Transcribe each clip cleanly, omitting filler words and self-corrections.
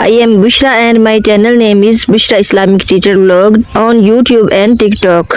I am Bushra and my channel name is Bushra Islamic Teacher Vlog on YouTube and TikTok۔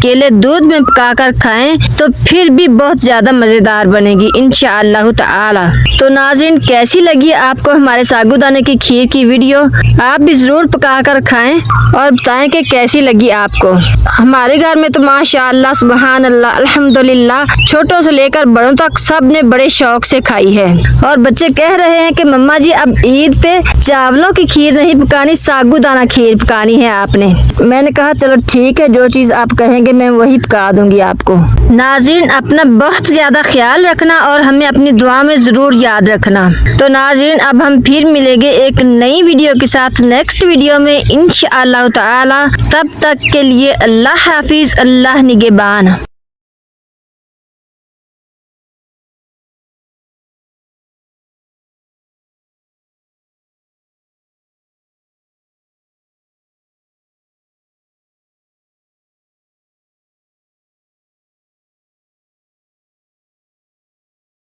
अकेले दूध में पका कर खाएं तो फिर भी बहुत ज्यादा मजेदार बनेगी इंशाअल्लाह ताला। तो नाज़रीन, कैसी लगी आपको हमारे साबूदाने की खीर की वीडियो? आप भी जरूर पका कर खाएं और बताएं कि कैसी लगी आपको। हमारे घर में तो माशाअल्लाह सुबहान अल्लाह अल्हम्दुलिल्लाह छोटों से लेकर बड़ों तक सब ने बड़े शौक से खाई है। और बच्चे कह रहे हैं कि मम्मा जी अब ईद पे चावलों की खीर नहीं पकानी, साबूदाना खीर पकानी है आपने। मैंने कहा चलो ठीक है, जो चीज़ आप कहेंगे मैं वही पका दूंगी आपको। नाज़रीन, अपना बहुत ज़्यादा ख्याल रखना और हमें अपनी दुआ में ज़रूर याद रखना। तो नाज़रीन, अब हम फिर मिलेंगे एक नई वीडियो के साथ नेक्स्ट वीडियो में इंशाअल्लाह ताला। तब तक के लिए अल्लाह हाफिज़, अल्लाह निगहबान।